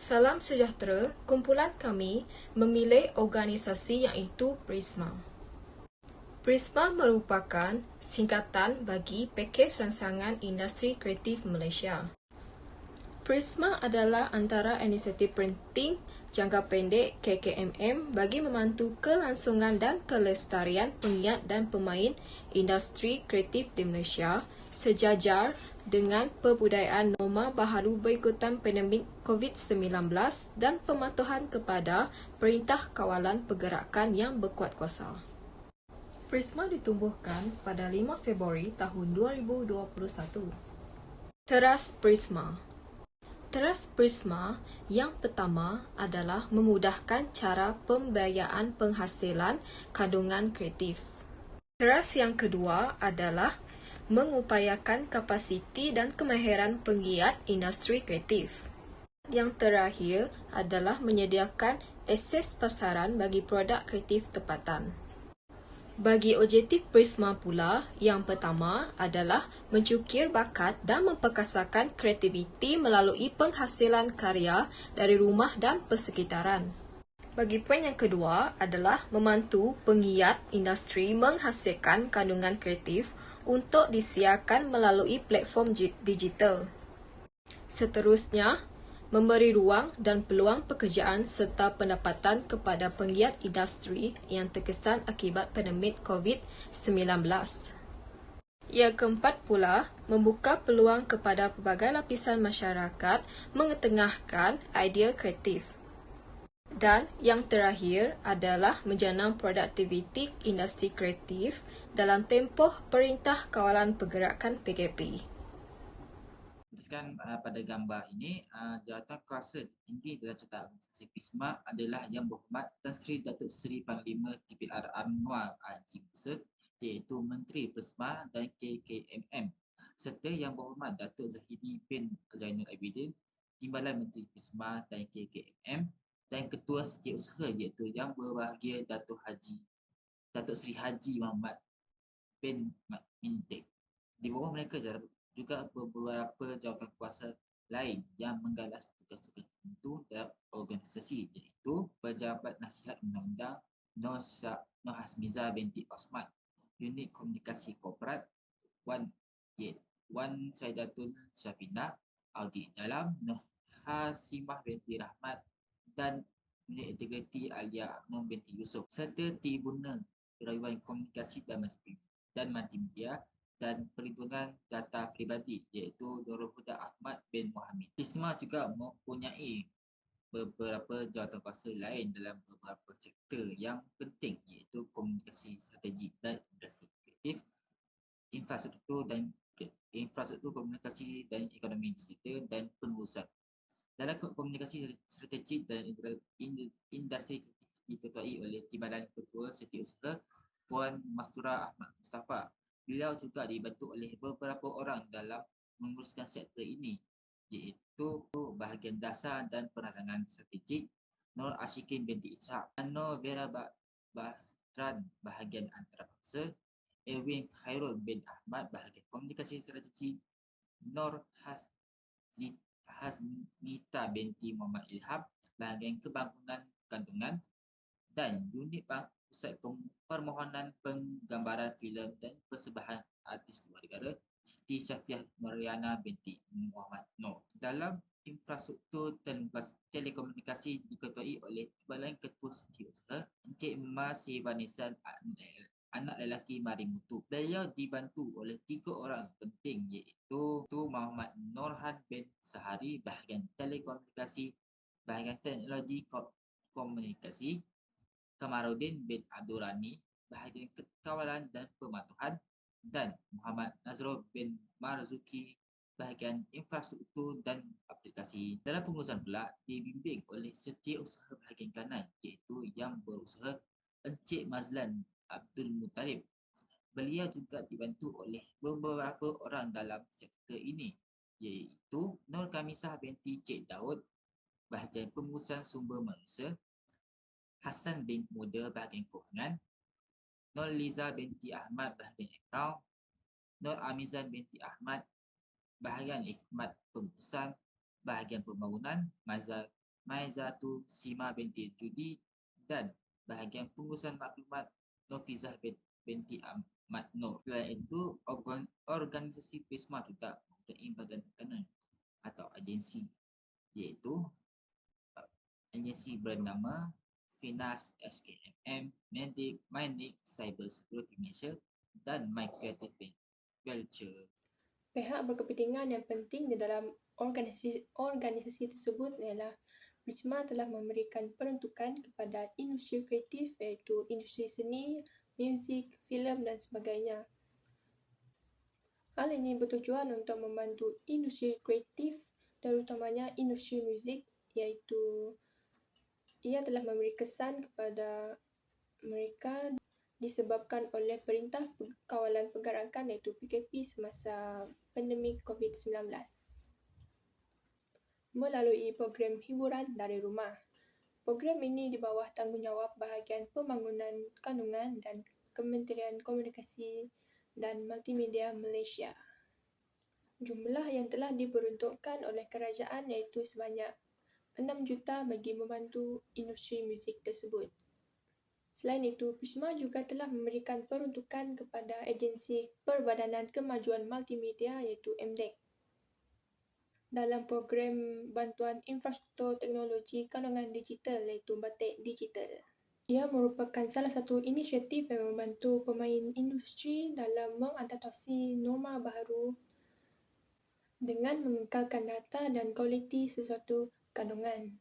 Salam sejahtera, kumpulan kami memilih organisasi iaitu Prisma. Prisma merupakan singkatan bagi Pakej Rancangan Industri Kreatif Malaysia. Prisma adalah antara inisiatif penting jangka pendek KKMM bagi membantu kelangsungan dan kelestarian penggiat dan pemain industri kreatif di Malaysia sejajar dengan pembudayaan norma baharu berikutan pandemik COVID-19 dan pematuhan kepada Perintah Kawalan Pergerakan yang berkuat kuasa. Prisma ditumbuhkan pada 5 Februari tahun 2021. Teras Prisma. Teras Prisma yang pertama adalah memudahkan cara pembiayaan penghasilan kandungan kreatif. Teras yang kedua adalah mengupayakan kapasiti dan kemahiran penggiat industri kreatif. Yang terakhir adalah menyediakan akses pasaran bagi produk kreatif tempatan. Bagi objektif Prisma pula, yang pertama adalah mencukir bakat dan memperkasakan kreativiti melalui penghasilan karya dari rumah dan persekitaran. Bagi poin yang kedua adalah membantu penggiat industri menghasilkan kandungan kreatif untuk disiarkan melalui platform digital. Seterusnya, memberi ruang dan peluang pekerjaan serta pendapatan kepada penggiat industri yang terkesan akibat pandemik COVID-19. Yang keempat pula, membuka peluang kepada pelbagai lapisan masyarakat mengetengahkan idea kreatif. Dan yang terakhir adalah menjanam produktiviti industri kreatif dalam tempoh Perintah Kawalan Pergerakan PKP. Pada gambar ini, jawatan kuasa tertinggi dalam Jabatan Administrasi Prisma adalah Yang Berhormat Tan Sri Datuk Seri Panglima TPR Anwar Haji Musa, iaitu Menteri Prisma dan KKMM, serta Yang Berhormat Datuk Zahidi bin Zainul Abidin, Timbalan Menteri Prisma dan KKMM, dan Ketua Setiausaha iaitu Yang Berbahagia Datuk Seri Haji Muhammad bin Mintik. Di bawah mereka juga beberapa jawatan kuasa lain yang menggalas tugas-tugas tertentu dalam organisasi, iaitu Pejabat Nasihat Undang-Undang Nur Hasmiza binti Osman, Unit Komunikasi Korporat Wan Saidatul Syafina, Audit Dalam Nur Hasimah binti Rahmat, dan Unit Integriti Alia Aknum binti Yusof, serta Tribunal Kerawian Komunikasi dan Multimedia dan Perlindungan Data Peribadi, iaitu Nurul Huda Ahmad bin Mohamid. Prisma juga mempunyai beberapa jawatan kuasa lain dalam beberapa sektor yang penting, iaitu komunikasi strategi dan industri kreatif, infrastruktur komunikasi dan ekonomi digital, dan pengurusan. Dalam komunikasi strategi dan industri kreatif diketuai oleh Timbalan Ketua Setiausaha Puan Mastura Ahmad Mustafa. Beliau juga dibantu oleh beberapa orang dalam menguruskan sektor ini, iaitu bahagian dasar dan perancangan strategik Nur Ashikin binti Ishak, Nur Vera Bahtran bahagian antarabangsa, Erwin Khairul bin Ahmad bahagian komunikasi strategi, Nur Hasnita binti Muhammad Ilham bahagian kebangunan kandungan, dan unit pusat permohonan penggambaran filem dan persembahan artis luar negara Siti Syafiah Mariana binti Muhammad Noor. Dalam infrastruktur telekomunikasi diketuai oleh Timbalan Ketua Setiausaha Encik Mas Vanisan, anak lelaki Marimutu. Beliau dibantu oleh 3 orang penting, iaitu Muhammad Norhan bin Sahari bahagian telekomunikasi, bahagian teknologi komunikasi, Kamarudin bin Abdul Rani bahagian kawalan dan pematuhan, dan Muhammad Nazrul bin Marzuki bahagian infrastruktur dan aplikasi. Dalam pengurusan pula dibimbing oleh Setiausaha bahagian kanan, iaitu Yang Berusaha Encik Mazlan Abdul Muttalib. Beliau juga dibantu oleh beberapa orang dalam sektor ini, iaitu Nur Kamisah binti Cik Daud bahagian pengurusan sumber manusia, Hassan bin Muda bahagian kewangan, Nur Liza binti Ahmad bahagian akaun, Nur Amizan binti Ahmad bahagian khidmat pengurusan, bahagian pembangunan, Mazal Maizatu Sima binti Judi dan bahagian pengurusan maklumat Nofizah binti Ahmad Nur. Selain itu, organisasi Prisma juga mempunyai badan tekanan atau agensi, iaitu agensi bernama Finas SKMM, Mandic Cyber Security Malaysia dan My Creative Venture. Pihak berkepentingan yang penting di dalam organisasi tersebut ialah Prisma telah memberikan peruntukan kepada industri kreatif iaitu industri seni, muzik, filem dan sebagainya. Hal ini bertujuan untuk membantu industri kreatif terutamanya industri muzik iaitu ia telah memberi kesan kepada mereka disebabkan oleh Perintah Kawalan Pergerakan iaitu PKP semasa pandemik COVID-19 melalui program hiburan dari rumah. Program ini di bawah tanggungjawab bahagian pembangunan kandungan dan Kementerian Komunikasi dan Multimedia Malaysia. Jumlah yang telah diperuntukkan oleh kerajaan iaitu sebanyak 6 juta bagi membantu industri muzik tersebut. Selain itu, Prisma juga telah memberikan peruntukan kepada Agensi Perbadanan Kemajuan Multimedia iaitu MDEC dalam program bantuan infrastruktur teknologi kandungan digital iaitu Batik Digital. Ia merupakan salah satu inisiatif yang membantu pemain industri dalam mengadaptasi norma baharu dengan mengekalkan data dan kualiti sesuatu kandungan.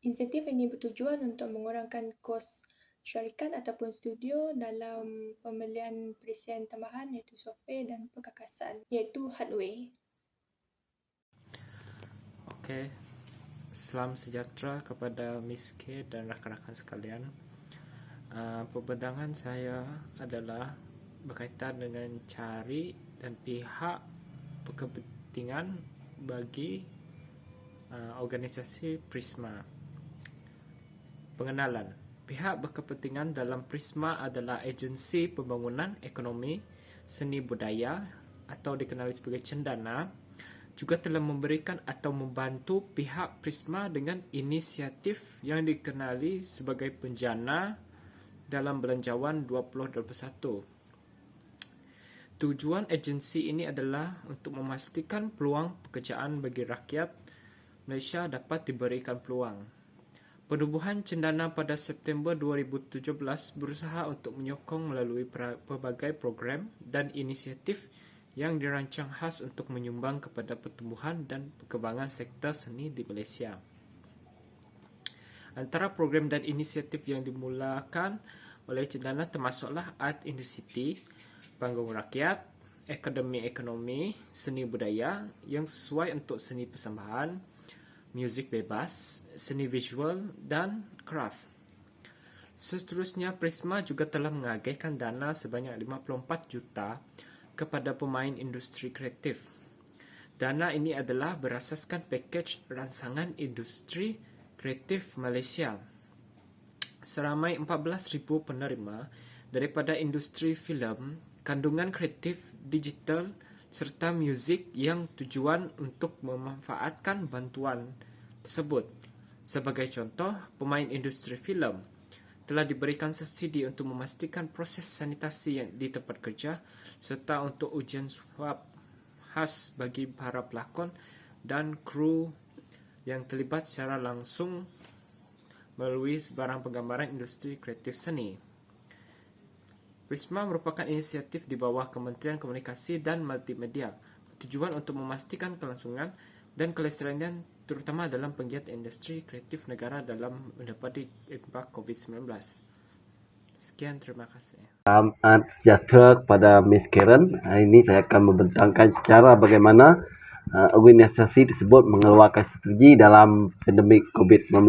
Insentif ini bertujuan untuk mengurangkan kos syarikat ataupun studio dalam pembelian perisian tambahan iaitu software dan perkakasan iaitu hardware. Okey, salam sejahtera kepada Miss K dan rakan-rakan sekalian. Pembentangan saya adalah berkaitan dengan cari dan pihak berkepentingan bagi organisasi Prisma. Pengenalan. Pihak berkepentingan dalam Prisma adalah agensi pembangunan ekonomi, seni budaya atau dikenali sebagai cendana, juga telah memberikan atau membantu pihak Prisma dengan inisiatif yang dikenali sebagai penjana dalam Belanjawan 2021. Tujuan agensi ini adalah untuk memastikan peluang pekerjaan bagi rakyat Malaysia dapat diberikan peluang. Penubuhan cendana pada September 2017 berusaha untuk menyokong melalui pelbagai program dan inisiatif yang dirancang khas untuk menyumbang kepada pertumbuhan dan perkembangan sektor seni di Malaysia. Antara program dan inisiatif yang dimulakan oleh cendana termasuklah Art in the City, Panggung Rakyat, Akademi Ekonomi, Seni Budaya yang sesuai untuk seni persembahan, muzik bebas, seni visual dan craft. Seterusnya, Prisma juga telah mengagihkan dana sebanyak 54 juta kepada pemain industri kreatif. Dana ini adalah berasaskan pakej rangsangan industri kreatif Malaysia. Seramai 14,000 penerima daripada industri filem, kandungan kreatif digital serta muzik yang tujuan untuk memanfaatkan bantuan tersebut. Sebagai contoh, pemain industri filem telah diberikan subsidi untuk memastikan proses sanitasi yang di tempat kerja serta untuk ujian swab khas bagi para pelakon dan kru yang terlibat secara langsung melalui sebarang penggambaran industri kreatif seni. Prisma merupakan inisiatif di bawah Kementerian Komunikasi dan Multimedia bertujuan untuk memastikan kelangsungan dan kelestarian terutama dalam penggiat industri kreatif negara dalam menghadapi impak COVID-19. Sekian, terima kasih. Selamat sejahtera kepada Miss Karen. Hari ini saya akan membentangkan cara bagaimana organisasi tersebut mengeluarkan strategi dalam pandemik COVID-19,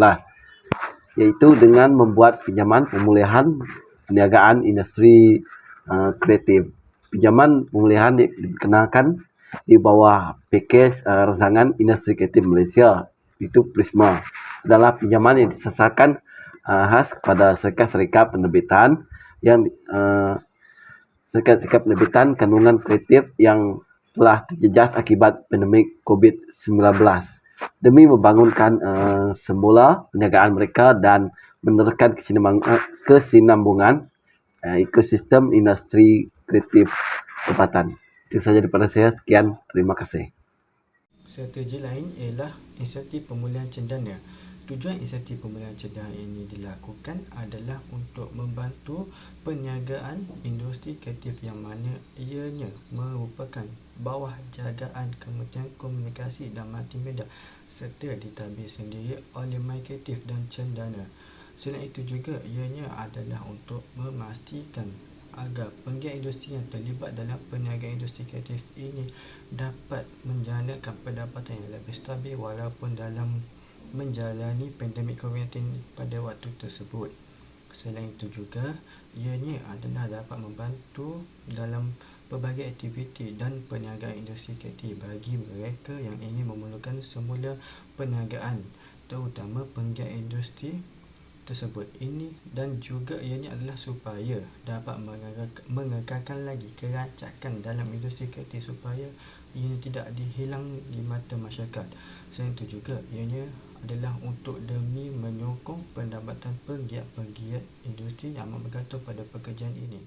iaitu dengan membuat pinjaman pemulihan perniagaan industri kreatif. Pinjaman pemulihan dikenakan di bawah pakej rangsangan industri kreatif Malaysia, itu Prisma. Adalah pinjaman yang disasarkan khas kepada syarikat-syarikat penerbitan yang syarikat-syarikat penerbitan kandungan kreatif yang telah terjejas akibat pandemik COVID-19. demi membangunkan semula perniagaan mereka dan meneruskan kesinambungan ekosistem industri kreatif tempatan. Itu saja daripada saya. Sekian, terima kasih. Strategi lain ialah insentif pemulihan cendana. Tujuan insentif pemulihan cendana ini dilakukan adalah untuk membantu perniagaan industri kreatif yang mana ianya merupakan bawah jagaan Kementerian Komunikasi dan Multimedia serta ditadbir sendiri oleh MyKreatif dan Cendana. Selain itu juga ianya adalah untuk memastikan agar penggiat industri yang terlibat dalam perniagaan industri kreatif ini dapat menjanakan pendapatan yang lebih stabil walaupun dalam menjalani pandemik COVID-19 pada waktu tersebut. Selain itu juga, ianya adalah dapat membantu dalam pelbagai aktiviti dan perniagaan industri kreatif bagi mereka yang ingin memerlukan semula perniagaan, terutama penggiat industri tersebut ini, dan juga ianya adalah supaya dapat mengekalkan lagi kerancakan dalam industri kreatif supaya ianya tidak dihilang di mata masyarakat. Selain itu juga ianya adalah untuk demi menyokong pendapatan penggiat-penggiat industri yang bergantung pada pekerjaan ini.